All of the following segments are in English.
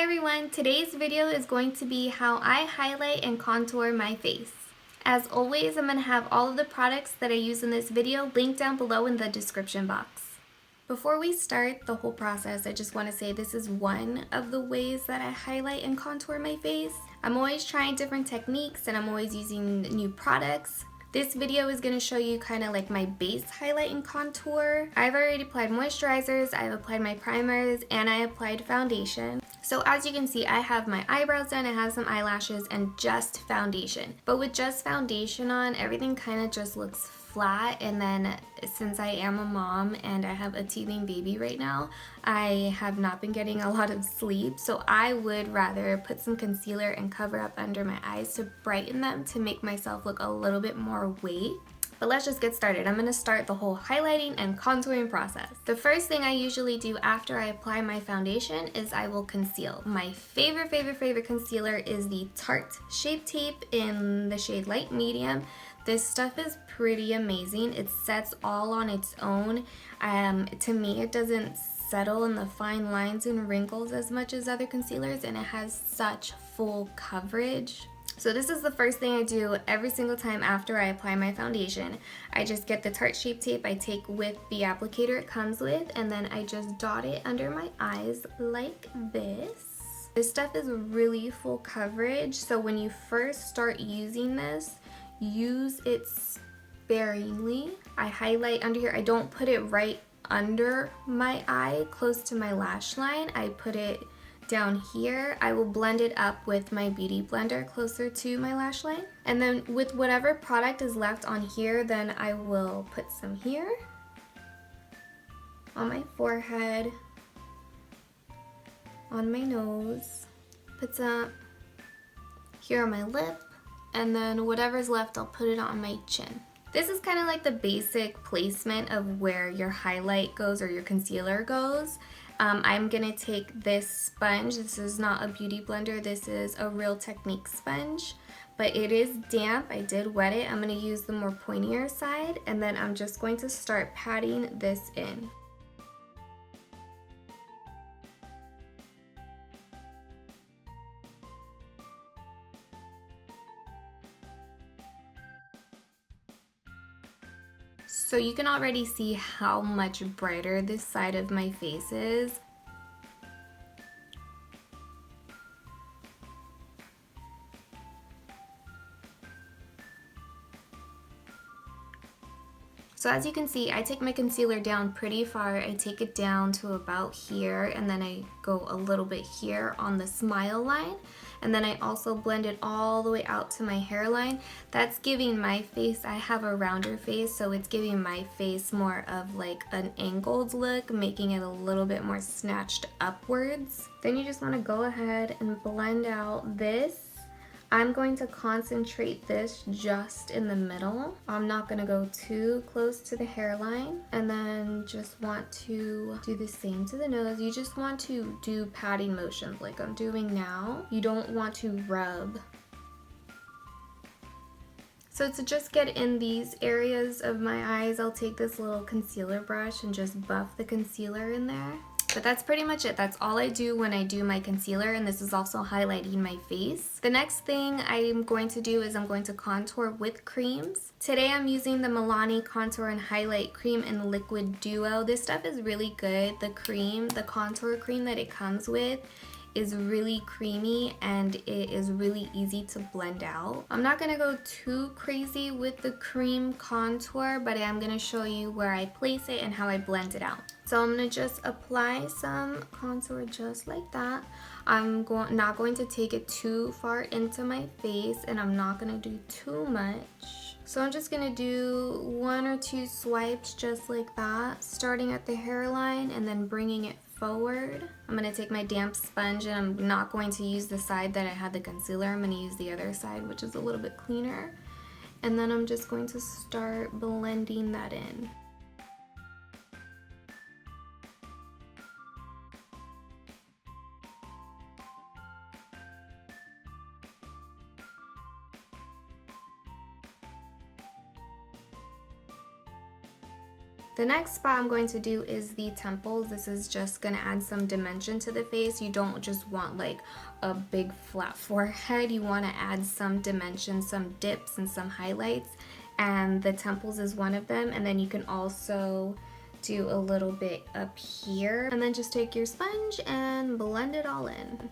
Hi everyone, today's video is going to be how I highlight and contour my face. As always, I'm going to have all of the products that I use in this video linked down below in the description box. Before we start the whole process, I just want to say this is one of the ways that I highlight and contour my face. I'm always trying different techniques and I'm always using new products. This video is going to show you kind of like my base highlight and contour. I've already applied moisturizers, I've applied my primers, and I applied foundation. So as you can see, I have my eyebrows done, I have some eyelashes, and just foundation. But with just foundation on, everything kind of just looks flat. And then since I am a mom and I have a teething baby right now, I have not been getting a lot of sleep. So I would rather put some concealer and cover up under my eyes to brighten them to make myself look a little bit more awake. But let's just get started. I'm going to start the whole highlighting and contouring process. The first thing I usually do after I apply my foundation is I will conceal. My favorite concealer is the Tarte Shape Tape in the shade Light Medium. This stuff is pretty amazing. It sets all on its own. To me, it doesn't settle in the fine lines and wrinkles as much as other concealers, and it has such full coverage. So this is the first thing I do every single time after I apply my foundation. I just get the Tarte Shape Tape I take with the applicator it comes with, and then I just dot it under my eyes like this. This stuff is really full coverage, so when you first start using this, use it sparingly. I highlight under here. I don't put it right under my eye, close to my lash line. I put it down here. I will blend it up with my beauty blender closer to my lash line. And then with whatever product is left on here, then I will put some here on my forehead, on my nose, put some here on my lip, and then whatever's left, I'll put it on my chin. This is kind of like the basic placement of where your highlight goes or your concealer goes. I'm gonna take this sponge. This is not a beauty blender, this is a Real Technique sponge, but it is damp. I did wet it. I'm gonna use the more pointier side, and then I'm just going to start patting this in. So you can already see how much brighter this side of my face is. So as you can see, I take my concealer down pretty far. I take it down to about here, and then I go a little bit here on the smile line. And then I also blend it all the way out to my hairline. That's giving my face, I have a rounder face, so it's giving my face more of like an angled look, making it a little bit more snatched upwards. Then you just want to go ahead and blend out this. I'm going to concentrate this just in the middle. I'm not going to go too close to the hairline, and then just want to do the same to the nose. You just want to do patting motions like I'm doing now. You don't want to rub. So to just get in these areas of my eyes, I'll take this little concealer brush and just buff the concealer in there. But that's pretty much it. That's all I do when I do my concealer, and this is also highlighting my face. The next thing I'm going to do is I'm going to contour with creams. Today I'm using the Milani Contour and Highlight Cream in Liquid Duo. This stuff is really good. The cream, the contour cream that it comes with, is really creamy and it is really easy to blend out. I'm not gonna go too crazy with the cream contour, but I am gonna show you where I place it and how I blend it out. So I'm gonna just apply some contour just like that. I'm not going to take it too far into my face, and I'm not gonna do too much. So I'm just gonna do 1 or 2 swipes just like that, starting at the hairline and then bringing it forward. I'm going to take my damp sponge, and I'm not going to use the side that I had the concealer. I'm going to use the other side, which is a little bit cleaner. And then I'm just going to start blending that in. The next spot I'm going to do is the temples. This is just going to add some dimension to the face. You don't just want like a big flat forehead. You want to add some dimension, some dips, and some highlights. And the temples is one of them. And then you can also do a little bit up here. And then just take your sponge and blend it all in.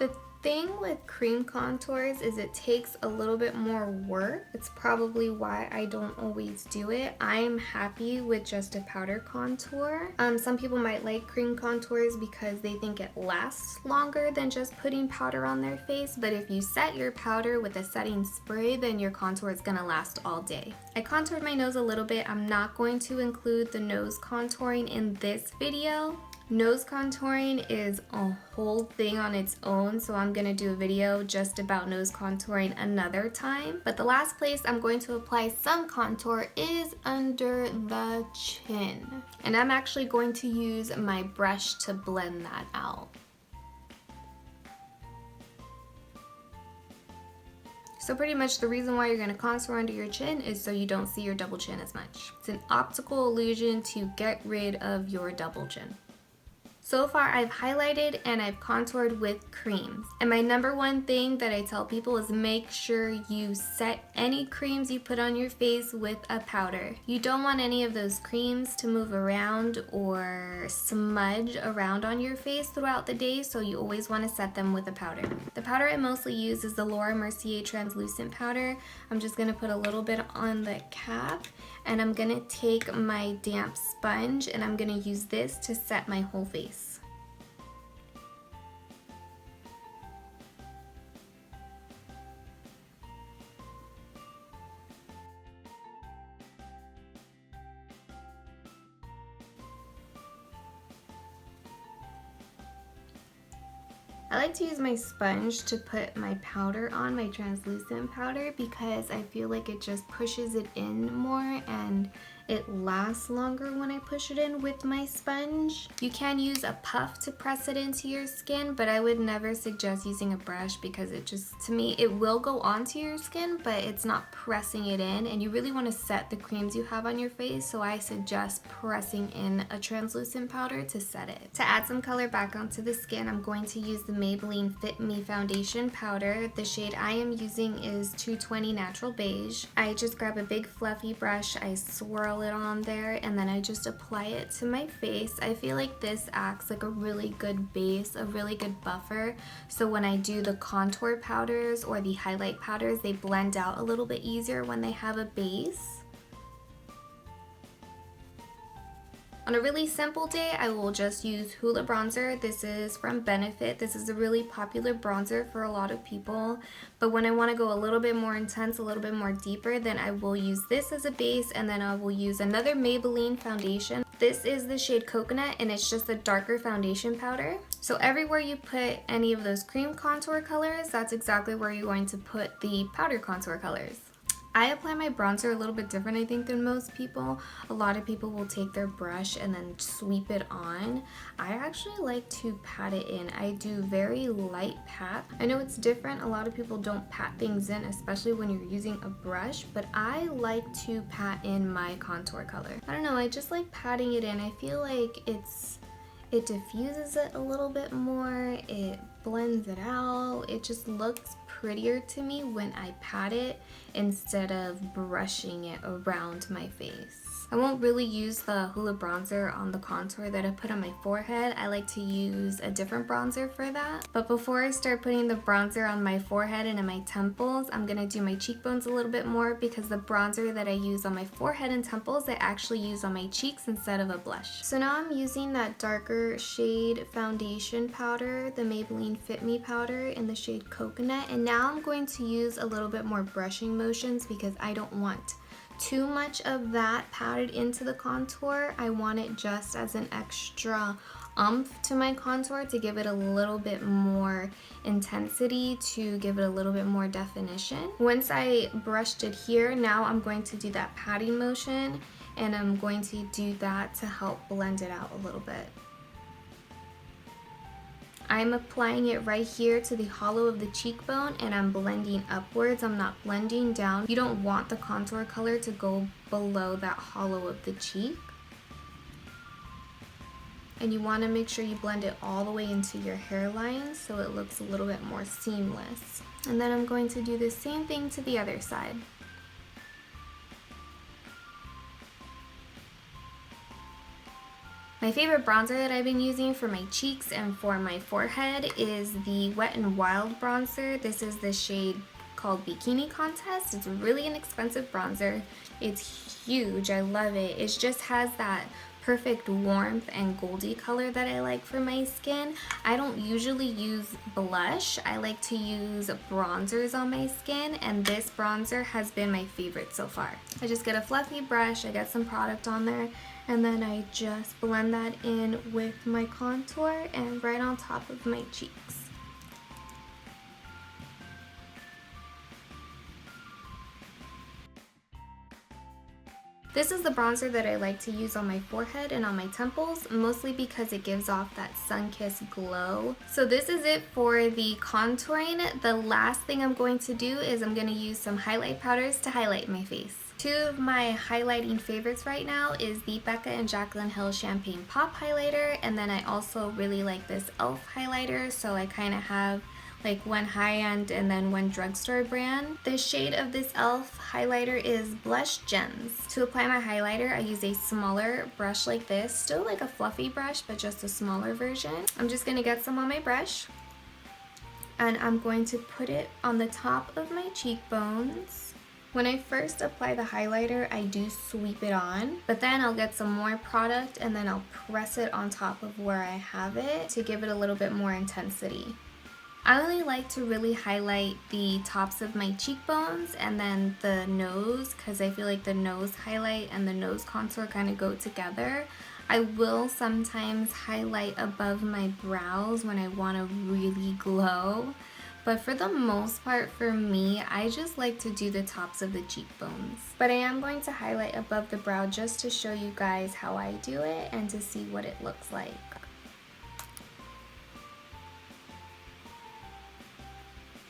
The thing with cream contours is it takes a little bit more work. It's probably why I don't always do it. I'm happy with just a powder contour. Some people might like cream contours because they think it lasts longer than just putting powder on their face, but if you set your powder with a setting spray, then your contour is gonna last all day. I contoured my nose a little bit. I'm not going to include the nose contouring in this video. Nose contouring is a whole thing on its own, so I'm gonna do a video just about nose contouring another time. But the last place I'm going to apply some contour is under the chin. And I'm actually going to use my brush to blend that out. So pretty much the reason why you're going to contour under your chin is so you don't see your double chin as much. It's an optical illusion to get rid of your double chin. So far I've highlighted and I've contoured with creams. And my number one thing that I tell people is make sure you set any creams you put on your face with a powder. You don't want any of those creams to move around or smudge around on your face throughout the day, so you always want to set them with a powder. The powder I mostly use is the Mercier translucent powder. I'm just going to put a little bit on the cap, and I'm going to take my damp sponge and I'm going to use this to set my whole face. I like to use my sponge to put my powder on, my translucent powder, because I feel like it just pushes it in more and it lasts longer when I push it in with my sponge. You can use a puff to press it into your skin, but I would never suggest using a brush because it just, to me, it will go onto your skin, but it's not pressing it in, and you really want to set the creams you have on your face, so I suggest pressing in a translucent powder to set it. To add some color back onto the skin, I'm going to use the Maybelline Fit Me Foundation Powder. The shade I am using is 220 Natural Beige. I just grab a big fluffy brush, I swirl it on there, and then I just apply it to my face. I feel like this acts like a really good base, a really good buffer, so when I do the contour powders or the highlight powders, they blend out a little bit easier when they have a base. On a really simple day, I will just use Hoola bronzer. This is from Benefit. This is a really popular bronzer for a lot of people. But when I want to go a little bit more intense, a little bit more deeper, then I will use this as a base, and then I will use another Maybelline foundation. This is the shade Coconut, and it's just a darker foundation powder. So everywhere you put any of those cream contour colors, that's exactly where you're going to put the powder contour colors. I apply my bronzer a little bit different, I think, than most people. A lot of people will take their brush and then sweep it on. I actually like to pat it in. I do very light pat. I know it's different. A lot of people don't pat things in, especially when you're using a brush, but I like to pat in my contour color. I don't know, I just like patting it in. I feel like it diffuses it a little bit more, it blends it out, it just looks prettier to me when I pat it instead of brushing it around my face. I won't really use the Hoola bronzer on the contour that I put on my forehead. I like to use a different bronzer for that. But before I start putting the bronzer on my forehead and in my temples, I'm gonna do my cheekbones a little bit more, because the bronzer that I use on my forehead and temples, I actually use on my cheeks instead of a blush. So now I'm using that darker shade foundation powder, the Maybelline Fit Me powder in the shade Coconut, and now I'm going to use a little bit more brushing motions because I don't want too much of that powdered into the contour. I want it just as an extra oomph to my contour to give it a little bit more intensity, to give it a little bit more definition. Once I brushed it here, now I'm going to do that patting motion, and I'm going to do that to help blend it out a little bit. I'm applying it right here to the hollow of the cheekbone, and I'm blending upwards. I'm not blending down. You don't want the contour color to go below that hollow of the cheek. And you want to make sure you blend it all the way into your hairline so it looks a little bit more seamless. And then I'm going to do the same thing to the other side. My favorite bronzer that I've been using for my cheeks and for my forehead is the Wet n Wild bronzer. This is the shade called Bikini Contest. It's a really inexpensive bronzer. It's huge. I love it. It just has that perfect warmth and goldy color that I like for my skin. I don't usually use blush. I like to use bronzers on my skin, and this bronzer has been my favorite so far. I just get a fluffy brush, I get some product on there, and then I just blend that in with my contour and right on top of my cheeks. This is the bronzer that I like to use on my forehead and on my temples, mostly because it gives off that sun-kissed glow. So this is it for the contouring. The last thing I'm going to do is I'm going to use some highlight powders to highlight my face. Two of my highlighting favorites right now is the BeccaxJaclynHill Champagne Pop Highlighter, and then I also really like this e.l.f. highlighter, so I kind of have like one high-end and then one drugstore brand. The shade of this e.l.f. highlighter is Blush Gems. To apply my highlighter, I use a smaller brush like this, still like a fluffy brush, but just a smaller version. I'm just gonna get some on my brush, and I'm going to put it on the top of my cheekbones. When I first apply the highlighter, I do sweep it on, but then I'll get some more product and then I'll press it on top of where I have it to give it a little bit more intensity. I only like to really highlight the tops of my cheekbones and then the nose, because I feel like the nose highlight and the nose contour kind of go together. I will sometimes highlight above my brows when I want to really glow, but for the most part for me, I just like to do the tops of the cheekbones. But I am going to highlight above the brow just to show you guys how I do it and to see what it looks like.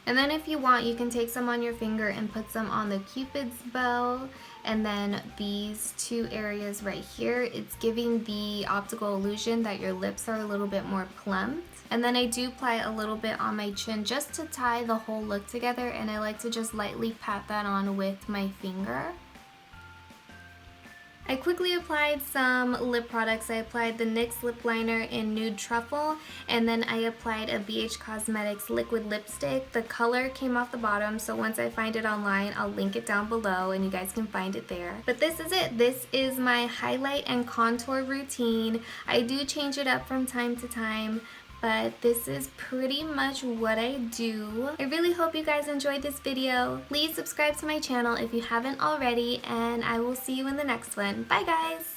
And then if you want, you can take some on your finger and put some on the Cupid's bow, and then these two areas right here, it's giving the optical illusion that your lips are a little bit more plumped. And then I do apply a little bit on my chin just to tie the whole look together, and I like to just lightly pat that on with my finger. I quickly applied some lip products. I applied the NYX lip liner in Nude Truffle, and then I applied a BH Cosmetics liquid lipstick. The color came off the bottom, so once I find it online, I'll link it down below and you guys can find it there. But this is it. This is my highlight and contour routine. I do change it up from time to time, but this is pretty much what I do. I really hope you guys enjoyed this video. Please subscribe to my channel if you haven't already, and I will see you in the next one. Bye guys!